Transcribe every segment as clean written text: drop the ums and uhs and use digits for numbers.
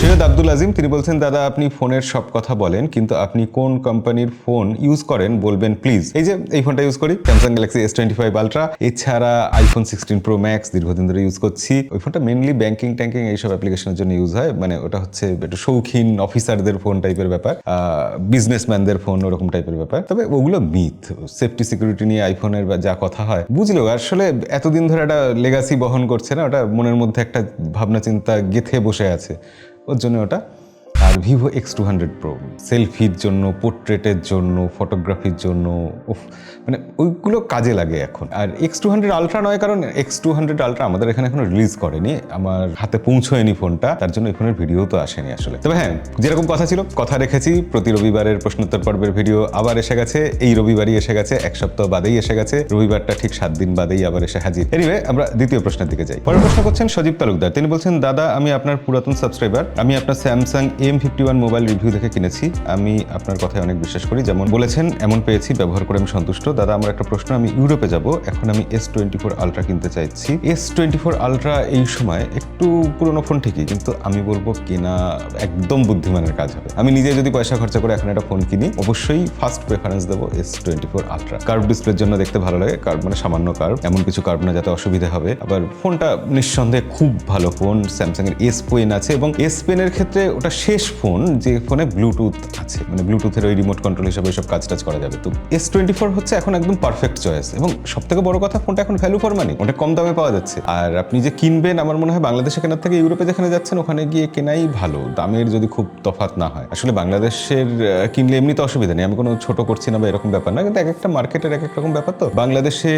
সৈয়দ আব্দুল আজিম তিনি বলছেন, দাদা আপনি ফোনের সব কথা বলেন, কিন্তু আপনি কোন কোম্পানির ফোন ইউজ করেন বলবেন প্লিজ। এই যে এই ফোনটা ইউজ করি, স্যামসাং গ্যালাক্সি S25 আলট্রা। এছাড়া আইফোন 16 প্রো ম্যাক্স দীর্ঘদিন ধরে ইউজ করছি। ওই ফোনটা মেনলি ব্যাংকিং ট্যাঙ্কিং এইসব অ্যাপ্লিকেশনের জন্য ইউজ হয়। মানে ওটা হচ্ছে একটু শৌখিন অফিসারদের ফোন টাইপের ব্যাপার, বিজনেসম্যানদের ফোন ওরকম টাইপের ব্যাপার। তবে ওগুলো মিথ। সেফটি সিকিউরিটি নিয়ে আইফোনের যা কথা হয় বুঝলেও আসলে এতদিন ধরে একটা লেগাসি বহন করছে না, ওটা মনের মধ্যে একটা ভাবনা চিন্তা গেথে বসে আছে, ওর জন্য ওটা। আর ভিভো X200 প্রো সেলফির জন্য, পোর্ট্রেটের জন্য, ফটোগ্রাফির জন্য, মানে ওইগুলো কাজে লাগে এখন। আর X200 আলট্রা নয়, কারণ X200 আলট্রা আমাদের এখানে এখনো রিলিজ করেনি, আমার হাতে পৌঁছয়নি ফোনটা, তার জন্য এই ফোনের ভিডিও তো আসেনি আসলে। তবে হ্যাঁ, যেরকম কথা ছিল কথা রেখেছি, প্রতি রবিবারের প্রশ্নোত্তর পর্বের ভিডিও আবার এসে গেছে। এই রবিবারই এসে গেছে, এক সপ্তাহ বাদেই এসে গেছে, রবিবারটা ঠিক 7 দিন বাদেই আবার এসে হাজির। এনিওয়ে, আমরা দ্বিতীয় প্রশ্নের দিকে যাই। পরের প্রশ্ন করছেন সজীব তালুকদার। তিনি বলছেন, দাদা আমি আপনার পুরাতন সাবস্ক্রাইবার, আমি আপনার স্যামসাং M51 মোবাইল রিভিউ দেখে কিনেছি। আমি আপনার কথায় অনেক বিশ্বাস করি, যেমন বলেছেন এমন পেয়েছি, ব্যবহার করে আমি সন্তুষ্ট। দাদা আমার একটা প্রশ্ন, আমি ইউরোপে যাব, এখন আমি S24 আলট্রা কিনতে চাইছি। S24 আলট্রা এই সময় একটু পুরনো ফোন ঠিকই, কিন্তু আমি বলবো কেনা একদম বুদ্ধিমানের কাজ হবে। আমি নিজে যদি পয়সা খরচা করে এখন একটা ফোন কিনি, অবশ্যই ফার্স্ট প্রেফারেন্স দেবো S24 আলট্রা। কার্ভ ডিসপ্লের জন্য দেখতে ভালো লাগে, কার্ভ মানে সামান্য কার্ভ, এমন কিছু কার্ভ না যাতে অসুবিধা হবে। আবার ফোনটা নিঃসন্দেহে খুব ভালো ফোন। স্যামসাং এর S Pen আছে, এবং S Pen এর ক্ষেত্রে ওটা শেষ ফোন যে ফোনে ব্লুটুথ আছে, মানে ব্লুটুথের ওই রিমোট কন্ট্রোল হিসাবে সব কাজ টাজ করা যাবে। তো S24 হচ্ছে এখন একদম পারফেক্ট চয়েস, এবং সব থেকে বড় কথা ফোনটা এখন ভ্যালু ফর মানি, অনেক কম দামে পাওয়া যাচ্ছে। আর আপনি যে কিনবেন, আমার মনে হয় বাংলাদেশে কেনার থেকে ইউরোপে যেখানে যাচ্ছেন ওখানে গিয়ে কেনাই ভালো, দামের যদি খুব তফাৎ না হয়। আসলে বাংলাদেশের কিনলে এমনিতে অসুবিধা নেই, আমি কোনো ছোট করছি না বা এরকম ব্যাপার না, কিন্তু এক একটা মার্কেটের এক এক রকম ব্যাপার। তো বাংলাদেশে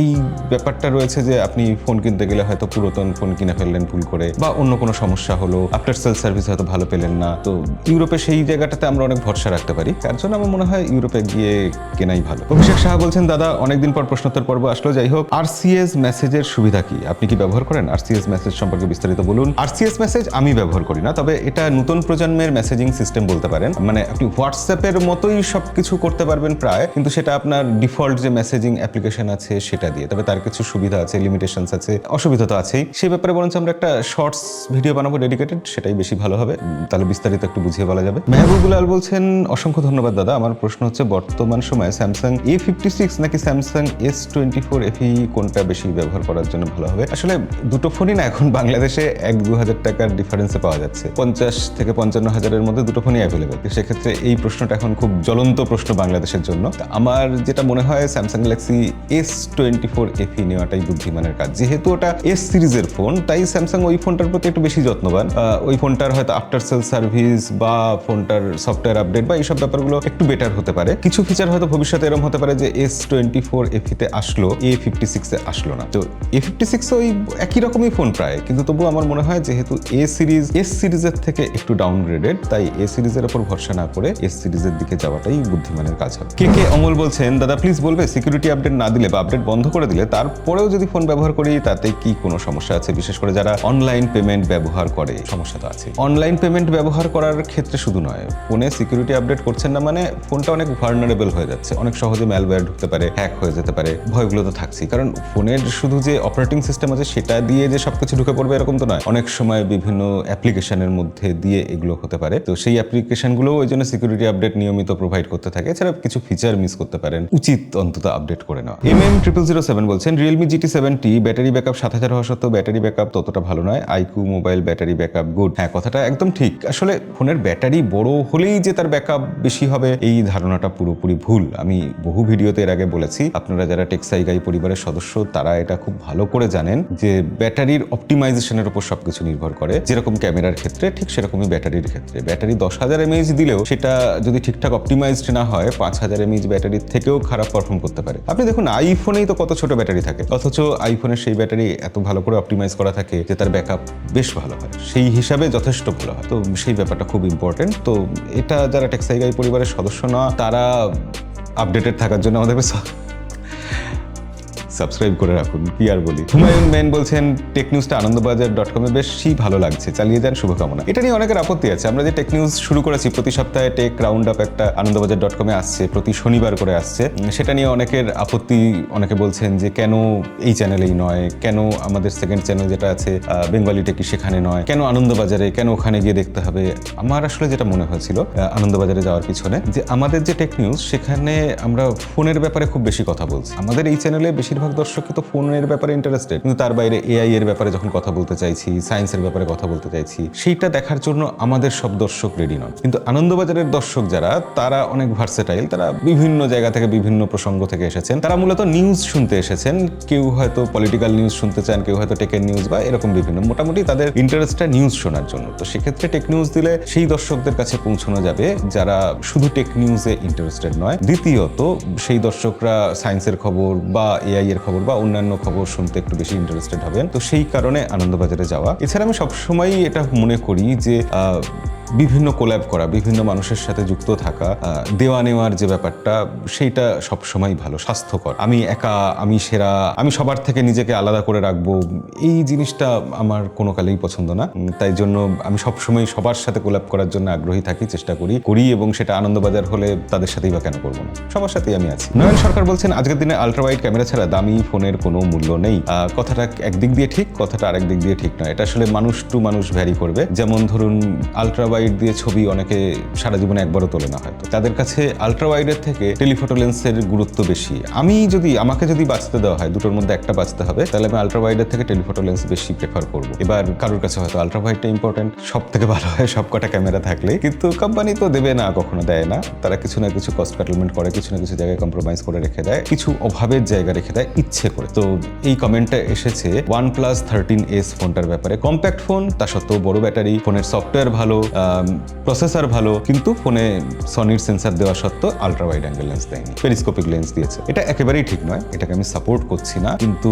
এই ব্যাপারটা রয়েছে যে আপনি ফোন কিনতে গেলে হয়তো পুরাতন ফোন কিনে ফেললেন ভুল করে, বা অন্য কোনো সমস্যা হলো, আফটার সেল সার্ভিস হয়তো ভালো পেলেন না। তো ইউরোপে সেই জায়গাটাতে আমরা অনেক ভরসা রাখতে পারি, তার জন্য আমার মনে হয় ইউরোপে গিয়ে কেনাই ভালো। অভিষেক সাহা বলছেন, দাদা অনেকদিন পর প্রশ্নোত্তর পর্ব আসলো, যাই হোক, RCS মেসেজের সুবিধা কি? আপনি কি ব্যবহার করেন? RCS মেসেজ সম্পর্কে বিস্তারিত বলুন। RCS মেসেজ আমি ব্যবহার করি না, তবে এটা নতুন প্রজন্মের মেসেজিং সিস্টেম বলতে পারেন। মানে আপনি হোয়াটসঅ্যাপের মতোই সবকিছু করতে পারবেন প্রায়, কিন্তু সেটা আপনার ডিফল্ট যে মেসেজিং অ্যাপ্লিকেশন আছে সেটা দিয়ে। তবে তার কিছু সুবিধা আছে, লিমিটেশনস আছে, অসুবিধা তো আছেই। সেই ব্যাপারে বরঞ্চ আমরা একটা শর্টস ভিডিও বানাবো ডেডিকেটেড, সেটাই বেশি ভালো হবে, তাহলে বিস্তারিত একটু বুঝিয়ে বলা যাবে। মেহবুবুল বলছেন, অসংখ্য ধন্যবাদ দাদা। আমার প্রশ্ন হচ্ছে, বর্তমান সময়ে স্যামসাং A56 নাকি স্যামসাং S24 FE কোনটা বেশি ব্যবহার করার জন্য ভালো হবে? আসলে দুটো ফোনই না এখন বাংলাদেশে 1-2 হাজার টাকার ডিফারেন্সে পাওয়া যাচ্ছে, 50 থেকে 55 হাজারের মধ্যে দুটো ফোনই অ্যাভেলেবেল। সেক্ষেত্রে এই প্রশ্নটা এখন খুব জ্বলন্ত প্রশ্ন বাংলাদেশের জন্য। আমার যেটা মনে হয়, স্যামসাং গ্যালাক্সি S24 FE নেওয়াটাই বুদ্ধিমানের কাজ। যেহেতু ওটা S সিরিজের ফোন, তাই স্যামসাং ওই ফোনটার প্রতি একটু বেশি যত্নবান। ওই ফোনটার হয়তো আফটার সেল সার্ভিস বা ফোনটার সফটওয়্যার আপডেট বা এইসব ব্যাপারগুলো একটু বেটার হতে পারে। কিছু ফিচার হয়তো ভবিষ্যতে এরকম হতে পারে যে S24 FE তে আসলো, A56 এ আসলো না। তো A56 ওই একই রকমই ফোন প্রায়, কিন্তু তবু আমার মনে হয় যেহেতু S সিরিজের থেকে একটু ডাউনগ্রেডেড, তাই A সিরিজের উপর ভরসা না করে S সিরিজের দিকে যাওয়াটাই বুদ্ধিমানের কাজ হবে। কে অমল বলছেন, দাদা প্লিজ বলবে সিকিউরিটি আপডেট না দিলে বা আপডেট বন্ধ করে দিলে তারপরেও যদি ফোন ব্যবহার করি তাতে কি কোনো সমস্যা আছে? বিশেষ করে যারা অনলাইন পেমেন্ট ব্যবহার করে, সমস্যা তো আছে। অনলাইন পেমেন্ট ব্যবহার করার ক্ষেত্রে শুধু নয়, ফোনে সিকিউরিটি আপডেট করছেন না মানে ফোনটা অনেক ভালনারেবল হয়ে যাচ্ছে, অনেক সহজে ম্যালওয়্যার ঢুকতে পারে, হ্যাক হয়ে যেতে পারে, ভয়গুলো তো থাকছেই। কারণ ফোনের শুধু যে অপারেটিং সিস্টেম আছে সেটা দিয়ে যে সবকিছু ঢুকে পড়বে এরকম তো নয়, অনেক সময় বিভিন্ন অ্যাপ্লিকেশনের মধ্যে দিয়ে এগুলো হতে পারে। তো সেই অ্যাপ্লিকেশনগুলো ওই জন্য সিকিউরিটি আপডেট নিয়মিত প্রোভাইড করতে থাকে। এছাড়া কিছু ফিচার মিস করতে পারেন, উচিত অন্তত আপডেট করে নেওয়া। MM0007 বলছেন, Realme GT70 ব্যাটারি ব্যাকআপ 7000 হওয়া সত্ত্বেও ব্যাটারি ব্যাকআপ ততটা ভালো নয়, iQOO mobile battery backup good. হ্যাঁ, কথাটা একদম ঠিক। আসলে ফোনের ব্যাটারি বড় হলেই যে তার ব্যাকআপ বেশি হবে এই ধারণাটা পুরোপুরি ভুল। আমি বহু ভিডিওতে এর আগে বলেছি, আপনারা যারা টেকসাই গাই পরিবারের সদস্য তারা এটা খুব ভালো করে জানেন যে ব্যাটারির অপটিমাইজেশনের উপর সবকিছু নির্ভর করে। যেরকম ক্যামেরার ক্ষেত্রে ঠিক সেরকমই ব্যাটারির ক্ষেত্রে। ব্যাটারি 10,000 mAh দিলেও সেটা যদি ঠিকঠাক অপটিমাইজড না হয় 5,000 mAh ব্যাটারির থেকেও খারাপ পারফর্ম করতে পারে। আপনি দেখুন আইফোনেই তো কত ছোট ব্যাটারি থাকে, অথচ আইফোনের সেই ব্যাটারি এত ভালো করে অপটিমাইজ করা থাকে যে তার ব্যাকআপ বেশ ভালো হয়, সেই হিসাবে যথেষ্ট ভালো হয়। তো সেই ব্যাপারটা খুব ইম্পর্টেন্ট। তো এটা যারা টেকসাই গাই পরিবারের সদস্য না তারা আপডেটেড থাকার জন্য আমাদের সাবস্ক্রাইব করে রাখুন, কি আর বলি। হুমায়ুন মেন বলছেন টেক নিউজটা আনন্দবাজার.com এ বেশি ভালো লাগছে, চালিয়ে যান, শুভকামনা। এটা নিয়ে অনেকের আপত্তি আছে। আমরা যে টেক নিউজ শুরু করেছি, প্রতি সপ্তাহে টেক রাউন্ড আপ একটা আনন্দবাজার.com এ আসছে, প্রতি শনিবার করে আসছে, সেটা নিয়ে অনেকের আপত্তি। অনেকে বলছেন যে কেন এই চ্যানেলেই নয়, কেন আমাদের সেকেন্ড চ্যানেল যেটা আছে বেঙ্গলি টেকি সেখানে নয়, কেন আনন্দবাজারে, কেন ওখানে গিয়ে দেখতে হবে। আমার আসলে যেটা মনে হয়েছিল আনন্দবাজারে যাওয়ার পিছনে, যে আমাদের যে টেক নিউজ সেখানে আমরা ফোনের ব্যাপারে খুব বেশি কথা বলছি। আমাদের এই চ্যানেলে বেশিরভাগ দর্শকই তো ফোনের ব্যাপারে ইন্টারেস্টেড, কিন্তু তার বাইরে এআই এর ব্যাপারে যখন কথা বলতে চাইছি, সায়েন্সের ব্যাপারে কথা বলতে চাইছি, সেইটা দেখার জন্য আমাদের সব দর্শক রেডি নন। কিন্তু আনন্দবাজারের দর্শক যারা, তারা অনেক ভার্সেটাইল, তারা বিভিন্ন জায়গা থেকে বিভিন্ন প্রসঙ্গ থেকে এসেছেন, তারা মূলত নিউজ শুনতে এসেছেন। কেউ হয়তো পলিটিক্যাল নিউজ শুনতে চান, কেউ হয়তো টেকের নিউজ বা এরকম বিভিন্ন, মোটামুটি তাদের ইন্টারেস্টটা নিউজ শোনার জন্য। তো সেক্ষেত্রে টেক নিউজ দিলে সেই দর্শকদের কাছে পৌঁছানো যাবে যারা শুধু টেক নিউজে ইন্টারেস্টেড নয়। দ্বিতীয়ত, সেই দর্শকরা সায়েন্সের খবর বা এআই এর খবর বা অন্যান্য খবর শুনতে একটু বেশি ইন্টারেস্টেড হবেন। তো সেই কারণে আনন্দবাজারে যাওয়া। এছাড়া আমি সবসময় এটা মনে করি যে বিভিন্ন কোল্যাব করা, বিভিন্ন মানুষের সাথে যুক্ত থাকা, দেওয়া নেওয়ার যে ব্যাপারটা, সেইটা সবসময় ভালো, স্বাস্থ্যকর। আমি একা, আমি সেরা, আমি সবার থেকে নিজেকে আলাদা করে রাখবো, এই জিনিসটা আমার কোনো কালেই পছন্দ না। তাই জন্য আমি সবসময় সবার সাথে কোল্যাব করার জন্য আগ্রহী থাকি, চেষ্টা করি এবং সেটা আনন্দবাজার হলে তাদের সাথেই বা কেন করবো না, সবার সাথেই আমি আছি। নয়ন সরকার বলছেন আজকের দিনে আলট্রা ওয়াইড ক্যামেরা ছাড়া দামি ফোনের কোনো মূল্য নেই। কথাটা একদিক দিয়ে ঠিক, কথাটা আরেক দিক দিয়ে ঠিক নয়। এটা আসলে মানুষ টু মানুষ ভ্যারি করবে। যেমন ধরুন আলট্রা ওয়াইড দিয়ে ছবি অনেকে সারা জীবনে একবারও তোলে না, হয়তো তাদের কাছে আলট্রা ওয়াইডের থেকে টেলিফটো লেন্সের গুরুত্ব বেশি। আমাকে যদি বাঁচতে দেওয়া হয়, দুটোর মধ্যে একটা বাঁচতে হবে, তাহলে আমি আলট্রা ওয়াইডের থেকে টেলিফটো লেন্স বেশি প্রেফার করবো। এবার কারোর কাছে হয়তো আলট্রা ওয়াইডটা ইম্পর্টেন্ট, সব থেকে ভালো হয় সব কটা ক্যামেরা থাকলে, কিন্তু কোম্পানি তো দেবে না, কখনো দেয় না। তারা কিছু না কিছু কস্ট কাটলমেন্ট করে, কিছু না কিছু জায়গায় কম্প্রোমাইজ করে রেখে দেয়, কিছু অভাবের জায়গা রেখে দেয় ইচ্ছে করে। তো এই কমেন্টটা এসেছে OnePlus 13s ফোনটার ব্যাপারে। কম্প্যাক্ট ফোন, তা সত্ত্বেও বড় ব্যাটারি, ফোনের সফটওয়্যার ভালো, প্রসেসর ভালো, কিন্তু ফোনে সনির সেন্সার দেওয়া সত্ত্বেও আলট্রা ওয়াইড অ্যাঙ্গেল লেন্স দেয়নি, পেরিস্কোপিক লেন্স দিয়েছে। এটা একেবারেই ঠিক নয়, এটাকে আমি সাপোর্ট করছি না, কিন্তু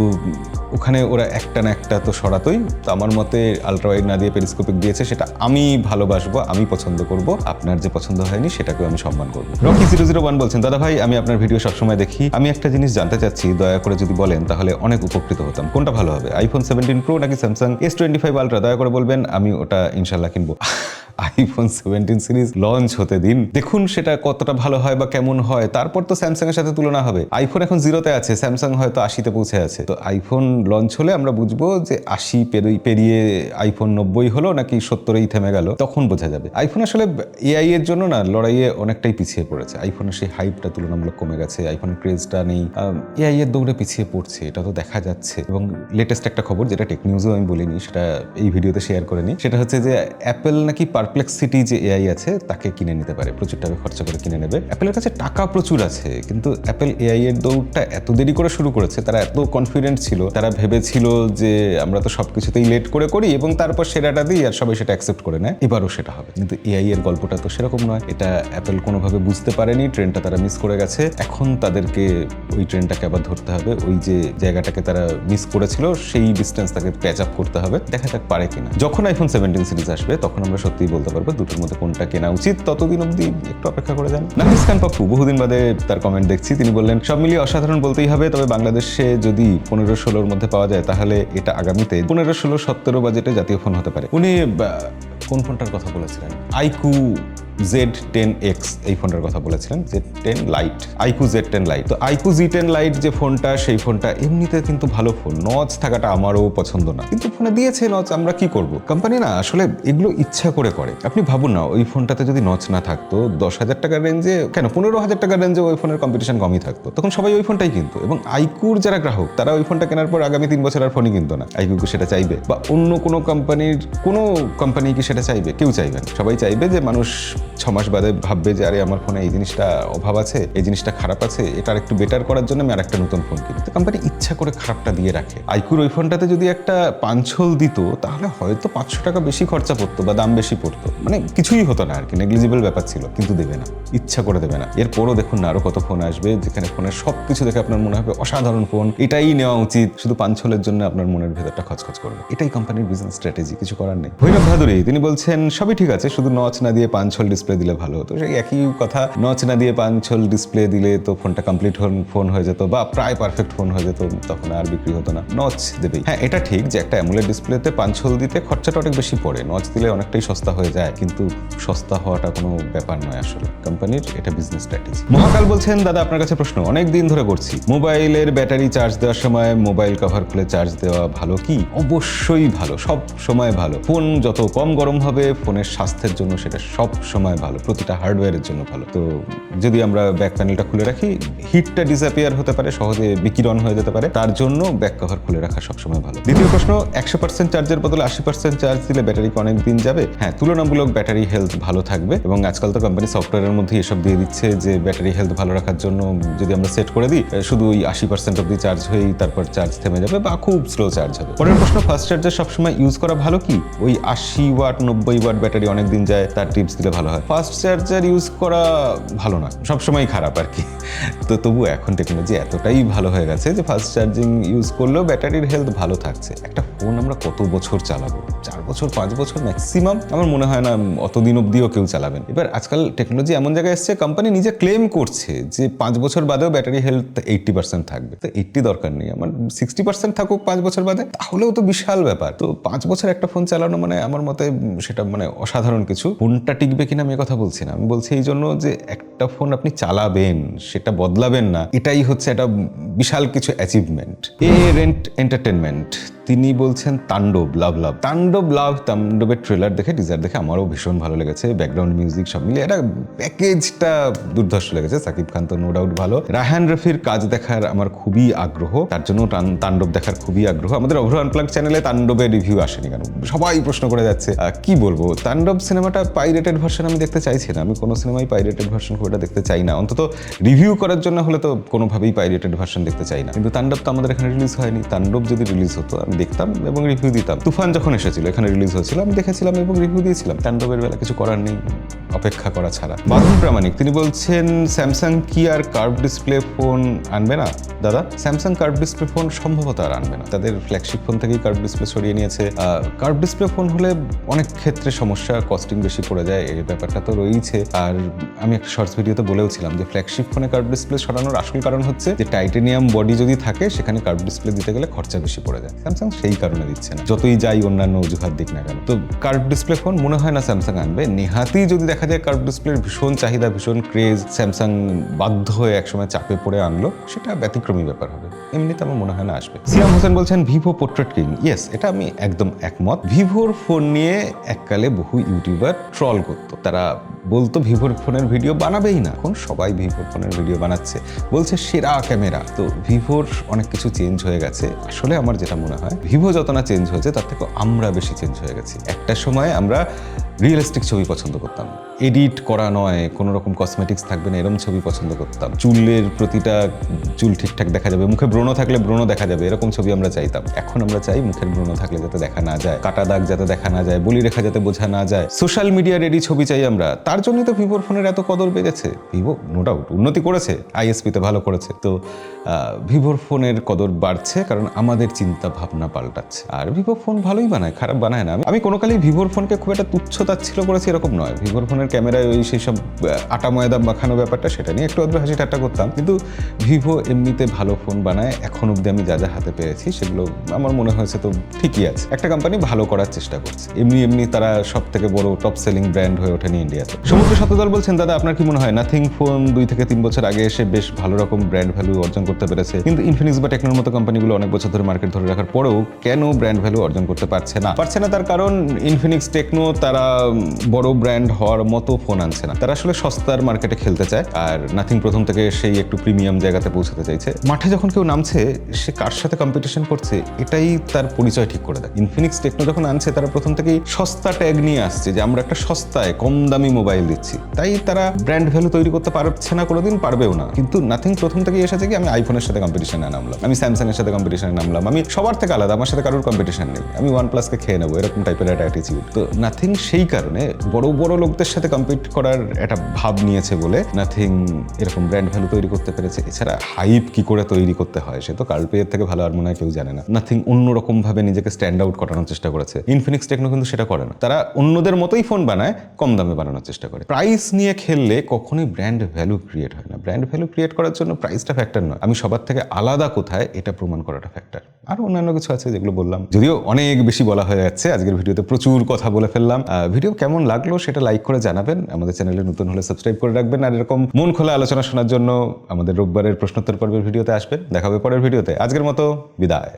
ওখানে ওরা একটা না একটা তো সরাতই। তো আমার মতে আলট্রা ওয়াইড না দিয়ে পেরিস্কোপিক দিয়েছে, সেটা আমি ভালোবাসবো, আমি পছন্দ করব। আপনার যে পছন্দ হয়নি সেটাকেও আমি সম্মান করবো। রকি 001 বলছেন, দাদা ভাই আমি আপনার ভিডিও সবসময় দেখি, আমি একটা জিনিস জানতে চাচ্ছি, দয়া করে যদি বলেন তাহলে অনেক উপকৃত হতাম। কোনটা ভালো হবে, আইফোন 17 প্রো নাকি স্যামসাং S25 আলট্রা? দয়া করে বলবেন, আমি ওটা ইনশাল্লাহ কিনবো। আইফোন 17 সিরিজ লঞ্চ হতে দিন, দেখুন সেটা কতটা ভালো হয় বা কেমন হয়, তারপর তো স্যামসাং এর সাথে তুলনা হবে। আইফোন এখন 0-তে আছে, স্যামসাং হয়তো 80-তে পৌঁছে আছে। তো আইফোন লঞ্চ হলে আমরা বুঝবো যে 80 পেরিয়ে আইফোন 90 হলো নাকি 70-এই থেমে গেল, তখন বোঝা যাবে। আইফোন আসলে এআই এর জন্য না লড়াইয়ে অনেকটাই পিছিয়ে পড়েছে। আইফোনের সেই হাইপটা তুলনামূলক কমে গেছে, আইফোনের ক্রেজটা নেই, এআই এর দৌড়ে পিছিয়ে পড়ছে, এটা তো দেখা যাচ্ছে। এবং লেটেস্ট একটা খবর, যেটা টেক নিউজেও আমি বলিনি, সেটা এই ভিডিওতে শেয়ার করে নিই, সেটা হচ্ছে যে অ্যাপেল নাকি পারপ্লেক্সিটি যে এআই আছে তাকে কিনে নিতে পারে, প্রচুর টাকা খরচা করে কিনে নেবে। অ্যাপেলের কাছে টাকা প্রচুর আছে, কিন্তু অ্যাপেল এআই এর দৌড়টা এত দেরি করে শুরু করেছে, তারা এত কনফিডেন্ট ছিল, তারা ভেবেছিল যে আমরা তো সবকিছুতেই লেট করে করি এবং তারপর সেরাটা দিই আর সবাই সেটা অ্যাকসেপ্ট করে নেয়, এবারও সেটা হবে। কিন্তু এআই এর গল্পটা তো সেরকম নয়। এটা অ্যাপেল কোনোভাবে বুঝতে পারেনি, ট্রেনটা তারা মিস করে গেছে। এখন তাদেরকে ওই ট্রেনটাকে আবার ধরতে হবে, ওই যে জায়গাটাকে তারা মিস করেছিল সেই ডিস্টেন্স তাকে প্যাচ আপ করতে হবে। দেখা যাক পারে কিনা। যখন আইফোন 17 সিরিজ আসবে তখন আমরা সত্যিই বলতে পারবো দুটোর মধ্যে কোনটা কেনা উচিত। ততদিন অবধি একটু অপেক্ষা করে যান। নাফিস খান পাপ্পু, বহুদিন বাদে তার কমেন্ট দেখছি, তিনি বললেন সব মিলিয়ে অসাধারণ বলতেই হবে, তবে বাংলাদেশে যদি 15-16-র মধ্যে পাওয়া যায় তাহলে এটা আগামীতে 15-16-17 বাজেটে জাতীয় ফোন হতে পারে। উনি কোন ফোনটার কথা বলেছিলেন? আইকু Z10X এই ফোনটার কথা বলেছিলেন, Z10 light, iQOO Z10 light. তো আইকু Z10 লাইট যে ফোনটা, সেই ফোনটা এমনিতে কিন্তু ভালো ফোন, নচ থাকাটা আমারও পছন্দ না, কিন্তু ফোনে দিয়েছে নচ, আমরা কি করব? কোম্পানি না আসলে এগুলো ইচ্ছা করে করে। আপনি ভাবুন না, ওই ফোনটাতে যদি নচ না থাকতো, 10,000 টাকার রেঞ্জে, কেন 15,000 টাকার রেঞ্জে ওই ফোনের কম্পিটিশন কমই থাকতো, তখন সবাই ওই ফোনটাই কিনতো। এবং আইকুর যারা গ্রাহক, তারা ওই ফোনটা কেনার পর আগামী 3 বছর আর ফোনই কিনতো না। আইকুকে সেটা চাইবে? বা অন্য কোনো কোম্পানি কি সেটা চাইবে? কেউ চাইবে না। সবাই চাইবে যে মানুষ 6 মাস বাদে ভাববে যে আরে আমার ফোনে এই জিনিসটা অভাব আছে, এই জিনিসটা খারাপ আছে, এটা একটু বেটার করার জন্য আমি আরেকটা নতুন ফোন কিনি। তো কোম্পানি ইচ্ছা করে খারাপটা দিয়ে রাখে। আইকুর ওই ফোনটাতে যদি একটা পাঞ্ছল দিত তাহলে হয়তো 500 টাকা বেশি খরচা পড়তো বা দাম বেশি পড়তো, মানে কিছুই হতো না আর কি, নেগলিজিবল ব্যাপার ছিল, কিন্তু দেবে না, ইচ্ছা করে দেবে না। এরপরও দেখুন না আরো কত ফোন আসবে যেখানে ফোনের সবকিছু দেখে আপনার মনে হবে অসাধারণ ফোন, এটাই নেওয়া উচিত, শুধু পাঞ্ছলের জন্য আপনার মনের ভেতরটা খচখচ করবে। এটাই কোম্পানির বিজনেস স্ট্র্যাটেজি, কিছু করার নেই। ভৈরব ভাদুরী, তিনি বলছেন সবই ঠিক আছে, শুধু নচ না দিয়ে পাঞ্ছল ডিসপ্লে দিলে ভালো হতো। সেই একই কথা, নচ না দিয়ে 5 হোল ডিসপ্লে দিলে তো ফোনটা কমপ্লিট ফোন হয়ে যেত বা প্রায় পারফেক্ট ফোন হয়ে যেত, তখন আর বিক্রি হতো না। নচ দেবেই। হ্যাঁ, এটা ঠিক যে একটা অ্যামোলেড ডিসপ্লেতে 5 হোল দিতে খরচাটা অনেক বেশি পড়ে, নচ দিলে অনেকটাই সস্তা হয়ে যায়, কিন্তু সস্তা হওয়াটা কোনো ব্যাপার নয় আসলে, কোম্পানির এটা বিজনেস স্ট্র্যাটেজি। মহাকাল বলছেন, দাদা আপনার কাছে প্রশ্ন, অনেক দিন ধরে করছি, মোবাইলের ব্যাটারি চার্জ দেওয়ার সময় মোবাইল কভার খুলে চার্জ দেওয়া ভালো কি? অবশ্যই ভালো, সব সময় ভালো। ফোন যত কম গরম হবে ফোনের স্বাস্থ্যের জন্য সেটা সব সময় ভালো, প্রতিটা হার্ডওয়্যারের জন্য ভালো। তো যদি আমরা ব্যাক প্যানেলটা খুলে রাখি, হিটটা ডিসঅ্যাপিয়ার হতে পারে, সহজে বিকিরণ হয়ে যেতে পারে, তার জন্য ব্যাক কভার খুলে রাখা সবসময় ভালো। দ্বিতীয় প্রশ্ন, 100% চার্জের বদলে 80% চার্জ দিলে ব্যাটারি অনেক দিন যাবে? হ্যাঁ, তুলনামূলক ব্যাটারি হেলথ ভালো থাকবে, এবং আজকাল তো কোম্পানি সফটওয়্যারের মধ্যে এসব দিয়ে দিচ্ছে যে ব্যাটারি হেলথ ভালো রাখার জন্য যদি আমরা সেট করে দিই, শুধু ওই 80% অব্দি চার্জ হয়েই তারপর চার্জ থেমে যাবে বা খুব স্লো চার্জ হবে। পরের প্রশ্ন, ফাস্ট চার্জার সবসময় ইউজ করা ভালো কি? ওই 80 ওয়াট 90 ওয়াট ব্যাটারি অনেক দিন যায়, তার টিপস দিলে ভালো হয়। ফাস্ট চার্জার ইউজ করা ভালো না, সবসময় খারাপ আর কি। তো তবু এখন টেকনোলজি এতটাই ভালো হয়ে গেছে যে ফাস্ট চার্জিং ইউজ করলেও ব্যাটারির হেলথ ভালো থাকছে। একটা ফোন আমরা কত বছর চালাবো? 4 বছর 5 বছর ম্যাক্সিমাম। আমার মনে হয় না অতদিন অব্দিও কেউ চালাবেন। এবার আজকাল টেকনোলজি এমন জায়গায় এসছে, কোম্পানি নিজে ক্লেম করছে যে 5 বছর বাদেও ব্যাটারি হেলথ 80% থাকবে। তো 80 দরকার নেই, আমার 60% থাকুক 5 বছর বাদে, তাহলেও তো বিশাল ব্যাপার। তো 5 বছর একটা ফোন চালানো মানে আমার মতে সেটা মানে অসাধারণ কিছু। ফোনটা টিকবে কিনা আমি কথা বলছি না, আমি বলছি এই জন্য যে একটা ফোন আপনি চালাবেন, সেটা বদলাবেন না, এটাই হচ্ছে একটা বিশাল কিছু অ্যাচিভমেন্ট। রেন্ট এন্টারটেনমেন্ট তিনি বলছেন, তাণ্ডব লাভ তাণ্ডবের ট্রেলার দেখে, টিজার দেখে আমারও ভীষণ ভালো লেগেছে, ব্যাকগ্রাউন্ড মিউজিক সব মিলিয়ে এটা প্যাকেজটা দুর্ধর্ষ লেগেছে। সাকিব খান তো নো ডাউট ভালো। রায়হান রফির কাজ দেখার আমার খুবই আগ্রহ, তার জন্য তাণ্ডব দেখার খুবই আগ্রহ। আমাদের অভ্র আনপ্লাগ চ্যানেলে তাণ্ডবের রিভিউ আসেনি কেন, সবাই প্রশ্ন করে যাচ্ছে। কি বলবো, তাণ্ডব সিনেমাটা পাইরেটেড ভার্সন আমি দেখতে চাইছি না, আমি কোনো সিনেমাই পাইরেটেড ভার্সন খুব একটা দেখতে চাই না, অন্তত রিভিউ করার জন্য হলে তো কোনোভাবেই পাইরেটেড ভার্সন দেখতে চাই না। কিন্তু তাণ্ডব তো আমাদের এখানে রিলিজ হয়নি, তাণ্ডব যদি রিলিজ হতো আমি দেখতাম এবং রিভিউ দিতাম। তুফান যখন এসেছিল এখানে রিলিজ হয়েছিল, আমি দেখেছিলাম এবং রিভিউ দিয়েছিলাম। তাণ্ডবের বেলা কিছু করার নেই, অপেক্ষা করা ছাড়া। বাঁধন প্রামাণিক তিনি বলছেন, স্যামসাং কি আর কার্ভ ডিসপ্লে ফোন আনবে না? দাদা, স্যামসাং কার্ভ ডিসপ্লে ফোন সম্ভবত আর আনবে না, তাদের ফ্ল্যাগশিপ ফোন থেকেই কার্ভ ডিসপ্লে সরিয়ে নিয়েছে। কার্ভ ডিসপ্লে ফোন হলে অনেক ক্ষেত্রে সমস্যা, কস্টিং বেশি পড়ে যায়, এই ব্যাপারটা তো রয়েছে। আর আমি একটা শর্টস ভিডিওতে বলেওছিলাম যে ফ্ল্যাগশিপ ফোনে কার্ভ ডিসপ্লে সরানোর আসল কারণ হচ্ছে যে টাইটেনিয়াম বডি যদি থাকে সেখানে কার্ভ ডিসপ্লে দিতে গেলে খরচা বেশি পড়ে যায়। স্যামসাং সেই কারণে দিচ্ছে না, যতই যাই অন্যান্য অজুহাত দিক না কেন। তো কার্ভ ডিসপ্লে ফোন মনে হয় না স্যামসাং আনবে। নেহাতি যদি দেখা যায় কার্ভ ডিসপ্লের ভীষণ চাহিদা, ভীষণ ক্রেজ, স্যামসাং বাধ্য হয়ে একসময় চাপে পড়ে আনলো, সেটা ব্যতিক্রমী ব্যাপার হবে, এমনিতে আমার মনে হয় না আসবে। সিয়াম হোসেন বলছেন, ভিভো পোর্ট্রেট কিং। ইয়েস, এটা আমি একদম একমত। ভিভোর ফোন নিয়ে এককালে বহু ইউটিউবার ট্রল করতো, তারা বলতো ভিভোর ফোনের ভিডিও বানাবেই না। এখন সবাই ভিভোর ফোনের ভিডিও বানাচ্ছে, বলছে সেরা ক্যামেরা। তো ভিভোর অনেক কিছু চেঞ্জ হয়ে গেছে। আসলে আমার যেটা মনে হয়, ভিভো যত না চেঞ্জ হয়েছে তার থেকে আমরা বেশি চেঞ্জ হয়ে গেছি। একটা সময় আমরা রিয়েলিস্টিক ছবি পছন্দ করতাম, এডিট করা নয়, কোনো রকম কসমেটিক্স থাকবে না এরকম ছবি পছন্দ করতাম। চুলের প্রতিটা চুল ঠিকঠাক দেখা যাবে, মুখে ব্রণ থাকলে ব্রণ দেখা যাবে, এরকম ছবি আমরা চাইতাম। এখন আমরা চাই মুখের ব্রণ থাকলে যাতে দেখা না যায়, কাটা দাগ যাতে দেখা না যায়, বলি রেখা যাতে বোঝা না যায়, সোশ্যাল মিডিয়া রেডি ছবি চাই আমরা। তার জন্যই তো ভিভোর ফোনের এত কদর বেড়েছে। ভিভো নো ডাউট উন্নতি করেছে, আইএসপিতে ভালো করেছে, তো ভিভোর ফোনের কদর বাড়ছে কারণ আমাদের চিন্তা ভাবনা পাল্টাচ্ছে। আর ভিভো ফোন ভালোই বানায়, খারাপ বানায় না। আমি কোনো কালেই ভিভোর ফোনকে খুব একটা তুচ্ছ তাচ্ছিল্য করেছি এরকম নয়। ভিভোর ফোনের ক্যামেরায় ওই সেই সব আটা ময়দা মাখানো ব্যাপারটা, সেটা নিয়ে একটু হাসি ঠাট্টা করতাম, কিন্তু ভিভো এমনিতে ভালো ফোন বানায়। এখন অব্দি আমি যা যা হাতে পেয়েছি সেগুলো আমার মনে হয়েছে তো ঠিকই আছে। একটা কোম্পানি ভালো করার চেষ্টা করছে, এমনি তারা সব থেকে বড় টপ সেলিং ব্র্যান্ড হয়ে ওঠেনি ইন্ডিয়াতে। সমুদ্র শতদল বলছেন, দাদা আপনার কি মনে হয় নাথিং ফোন 2 থেকে 3 বছর আগে এসে বেশ ভালো রকম ব্র্যান্ড ভ্যালু অর্জন করতে পেরেছে, কিন্তু ইনফিনিক্স বা টেকনোর মতো কোম্পানিগুলো অনেক বছর ধরে মার্কেট ধরে রাখার পরেও কেন ব্র্যান্ড ভ্যালু অর্জন করতে পারছে না? তার কারণ ইনফিনিক্স টেকনো তারা বড় ব্র্যান্ড হওয়ার মতো ফোন আনছে না, তারা আসলে সস্তার মার্কেটে খেলতে চায়। আর নাথিং প্রথম থেকে সেই একটু প্রিমিয়াম জায়গাতে পৌঁছাতে চাইছে। মাঠে যখন কেউ নামছে সে কার সাথে কম্পিটিশন করছে এটাই তার পরিচয় ঠিক করে দেয়। ইনফিনিক্স টেকনো যখন আনছে তারা প্রথম থেকেই সস্তা ট্যাগ নিয়ে আসছে যে আমরা একটা সস্তায় কম দামি মোবাইল দিচ্ছি, তাই তারা ব্র্যান্ড ভ্যালু তৈরি করতে পারছে না, কোনোদিন পারবেও না। কিন্তু নাথিং প্রথম থেকেই এসেছে কি আমি আইফোনের সাথে কম্পিটিশনে নামলাম, আমি স্যামসাং এর সাথে কম্পিটিশনে নামলাম, আমি সবার থেকে আলাদা, আমার সাথে কারোর কম্পিটিশন নেই, আমি ওয়ান প্লাসকে খেয়ে নেবো, এরকম টাইপের একটা অ্যাটিটিউড। তো নাথিং সেই কারণে বড় বড় লোকদের সাথে কম্পিট করার একটা ভাব নিয়েছে বলে নাথিং এরকম ব্র্যান্ড ভ্যালু তৈরি করতে পেরেছে। এছাড়া হাইপ কি করে তৈরি করতে হয় সে তো কার্লপেয়ের থেকে ভালো আর মনে হয় কেউ জানে না। নাথিং অন্যরকম ভাবে নিজেকে স্ট্যান্ড আউট করানোর চেষ্টা করেছে। ইনফিনিক্স টেকনো কিন্তু সেটা করে না, তারা অন্যদের মতোই ফোন বানায়, কম দামে বানানোর চেষ্টা করে। প্রাইস নিয়ে খেললে কখনোই ব্র্যান্ড ভ্যালু ক্রিয়েট হয় না। ব্র্যান্ড ভ্যালু ক্রিয়েট করার জন্য প্রাইসটা ফ্যাক্টর নয়, আমি সবার থেকে আলাদা কোথায় এটা প্রমাণ করাটা ফ্যাক্টর। আর অন্যান্য কিছু আছে যেগুলো বললাম, যদিও অনেক বেশি বলা হয়ে যাচ্ছে আজকের ভিডিওতে, প্রচুর কথা বলে ফেললাম। ভিডিও কেমন লাগলো সেটা লাইক করে জানাবেন, আমাদের চ্যানেলে নতুন হলে সাবস্ক্রাইব করে রাখবেন, আর এরকম মন খোলা আলোচনা শোনার জন্য আমাদের রোববারের প্রশ্নোত্তর পর্বের ভিডিওতে আসবেন। দেখা হবে পরের ভিডিওতে। আজকের মতো বিদায়।